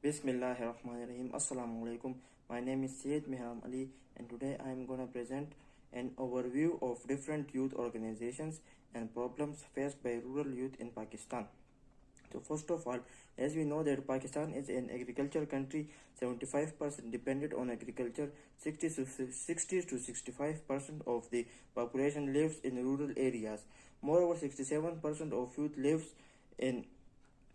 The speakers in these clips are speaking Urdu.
Bismillahirrahmanirrahim. Assalamu alaikum. My name is Syed Mehram Ali, and today I am going to present an overview of different youth organizations and problems faced by rural youth in Pakistan. So first of all, as we know that Pakistan is an agricultural country, 75% dependent on agriculture, 60 to 65% of the population lives in rural areas. Moreover, 67% of youth lives in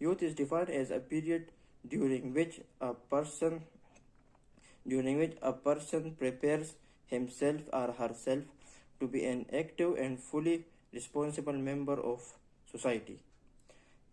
Youth is defined as a period during which a person prepares himself or herself to be an active and fully responsible member of society.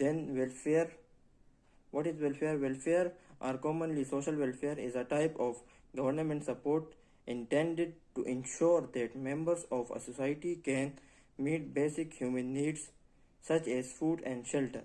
Then welfare. What is welfare? Welfare, or commonly social welfare, is a type of government support intended to ensure that members of a society can meet basic human needs such as food and shelter.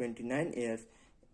29 years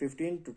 15 to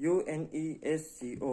UNESCO,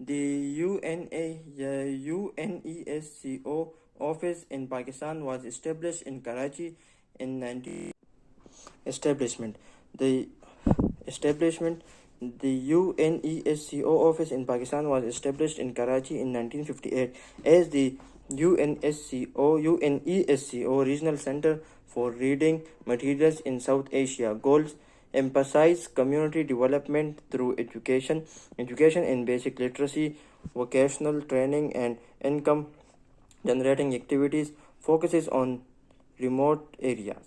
The UNESCO office in Pakistan was established in Karachi in 19 establishment. The UNESCO office in Pakistan was established in Karachi in 1958 as the UNESCO Regional Center for Reading Materials in South Asia. Goals: emphasize community development through education in basic literacy, vocational training and income generating activities. Focuses on remote areas.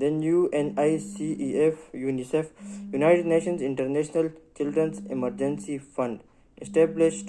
Then UNICEF, United Nations International Children's Emergency Fund, established.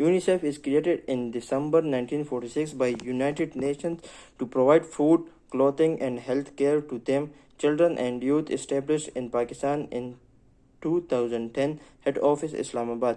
UNICEF is created in December 1946 by United Nations to provide food, clothing and health care to them, children and youth. Established in Pakistan in 2010. Head office Islamabad.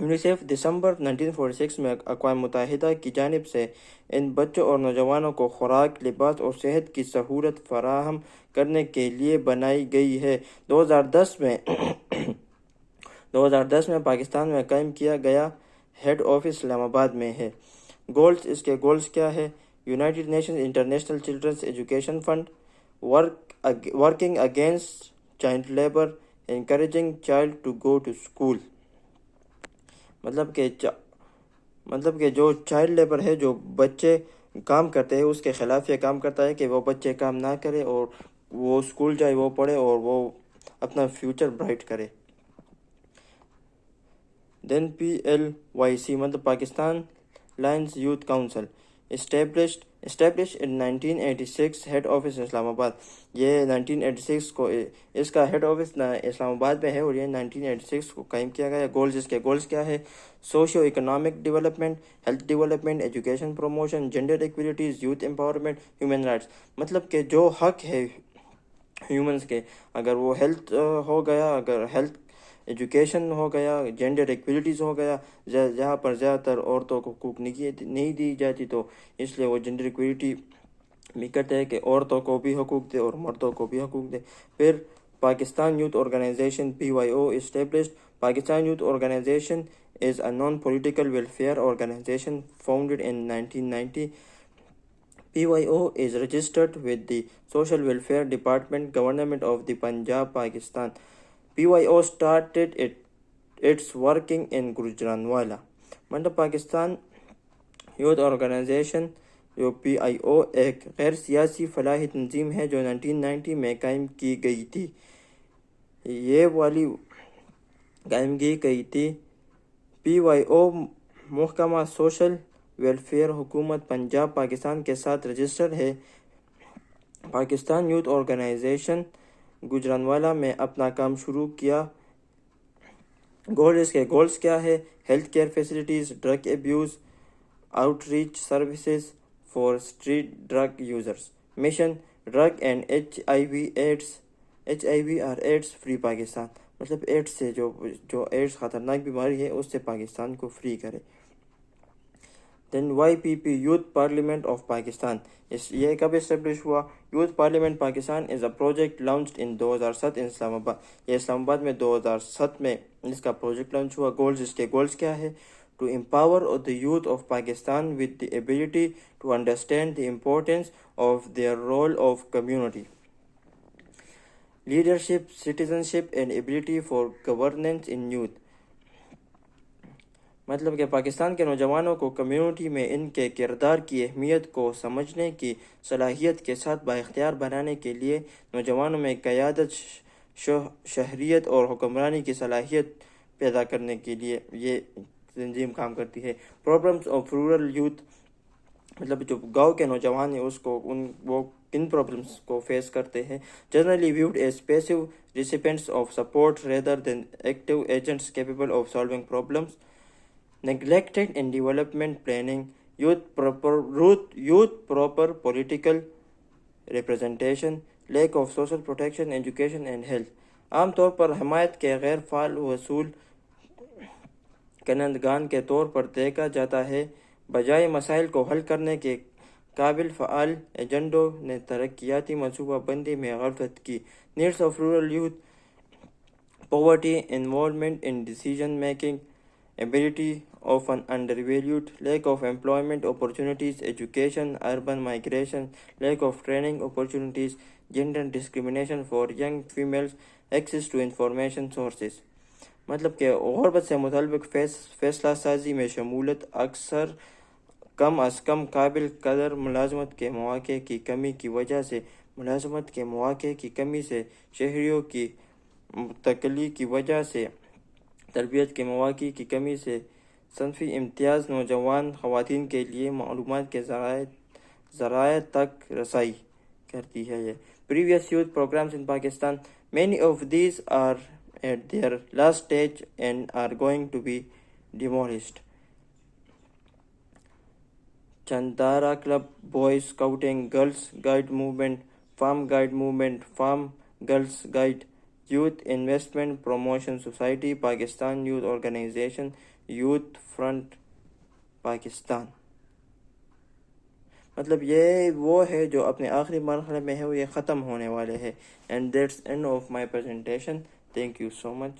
UNICEF دسمبر 1946 میں اقوام متحدہ کی جانب سے ان بچوں اور نوجوانوں کو خوراک، لباس اور صحت کی سہولت فراہم کرنے کے لیے بنائی گئی ہے۔ 2010 میں پاکستان میں قائم کیا گیا ہیڈ آفس اسلام آباد میں ہے۔ اس کے گولز کیا ہے؟ United Nations International Children's Education Fund, working against child labour, encouraging child to go to school. مطلب کہ جو چائلڈ لیبر ہے، جو بچے کام کرتے ہیں، اس کے خلاف یہ کام کرتا ہے کہ وہ بچے کام نہ کرے اور وہ اسکول جائے، وہ پڑھے اور وہ اپنا فیوچر برائٹ کرے۔ دین PLYC مطلب Pakistan lions youth council, established in 1986، head office Islamabad. یہ 1986 کو اس کا ہیڈ آفس اسلام آباد میں ہے اور یہ 1986 کو قائم کیا گیا۔ اس کے گولز کیا ہے؟ Socio economic development, health development, education promotion, gender equalities, youth empowerment, human rights. مطلب کہ جو حق ہے ہیومنس کے، اگر وہ ہیلتھ ہو گیا، اگر ہیلتھ ایجوکیشن ہو گیا، جینڈر ایکویلٹیز ہو گیا، جہاں پر زیادہ تر عورتوں کو حقوق نہیں دی جاتی، تو اس لیے وہ جینڈر ایکویلٹی بھی کرتے ہیں کہ عورتوں کو بھی حقوق دے اور مردوں کو بھی حقوق دے۔ پھر Pakistan youth organisation PYO established۔ Pakistan youth organisation is a non-political welfare organization founded in 1990۔ PYO is registered with the Social Welfare Department, Government of the Punjab, Pakistan۔ PYO started its working in Gujranwala. مطلب پاکستان یوتھ آرگنائزیشن جو PIO ایک غیر سیاسی فلاحی تنظیم ہے جو 1990 میں قائم کی گئی تھی۔ PYO محکمہ سوشل ویلفیئر حکومت پنجاب پاکستان کے ساتھ رجسٹرڈ ہے۔ پاکستان یوتھ آرگنائزیشن گوجرانوالہ میں اپنا کام شروع کیا۔ اس کے گولز کیا ہے؟ Health care facilities, drug abuse outreach services for street drug users, mission drug and HIV اور ایڈس فری پاکستان۔ مطلب ایڈس سے جو ایڈس خطرناک بیماری ہے اس سے پاکستان کو فری کرے۔ Then YPP youth parliament of Pakistan, یہ کب اسٹیبلش ہوا؟ Youth parliament Pakistan is a project launched in 2007 in Islamabad. یہ اسلام آباد میں 2007 میں اس کا پروجیکٹ لانچ ہوا۔ اس کے گولز کیا ہے؟ To empower the youth of Pakistan with the ability to understand the importance of their role of community, leadership, citizenship and ability for governance in youth۔ مطلب کہ پاکستان کے نوجوانوں کو کمیونٹی میں ان کے کردار کی اہمیت کو سمجھنے کی صلاحیت کے ساتھ بااختیار بنانے کے لیے نوجوانوں میں قیادت، شہریت اور حکمرانی کی صلاحیت پیدا کرنے کے لیے یہ تنظیم کام کرتی ہے۔ پرابلمس آف رورل یوتھ، مطلب جو گاؤں کے نوجوان ہیں وہ کن پرابلمس کو فیس کرتے ہیں؟ Generally viewed as passive recipients of support rather than active agents capable of solving problems, neglected in development planning، youth proper political representation، lack of social protection، education and health۔ عام طور پر حمایت کے غیر فعال وصول کنندگان کے طور پر دیکھا جاتا ہے، بجائے مسائل کو حل کرنے کے قابل فعال ایجنڈوں نے ترقیاتی منصوبہ بندی میں غفلت کی۔ Needs of rural youth, poverty، involvement in decision making، ability often undervalued، lack of employment opportunities، education، urban migration، lack of training opportunities، gender discrimination for young females، access to information sources۔ مطلب کہ غربت سے متعلق فیصلہ سازی میں شمولیت، اکثر کم از کم قابل قدر ملازمت کے مواقع کی کمی سے، شہریوں کی منتقلی کی وجہ سے، تربیت کے مواقع کی کمی سے، صنفی امتیاز، نوجوان خواتین کے لیے معلومات کے ذرائع تک رسائی کرتی ہے۔ Previous youth programmes in Pakistan, many of these are at their last stage and are going to be demolished۔ چندارا club, boys scouting, girls guide movement, form guide movement, form girls guide, youth investment promotion society, Pakistan youth organisation, youth front Pakistan. مطلب یہ وہ ہے جو اپنے آخری مرحلے میں ہے، وہ یہ ختم ہونے والے ہے. And that's and of my presentation. Thank you so much.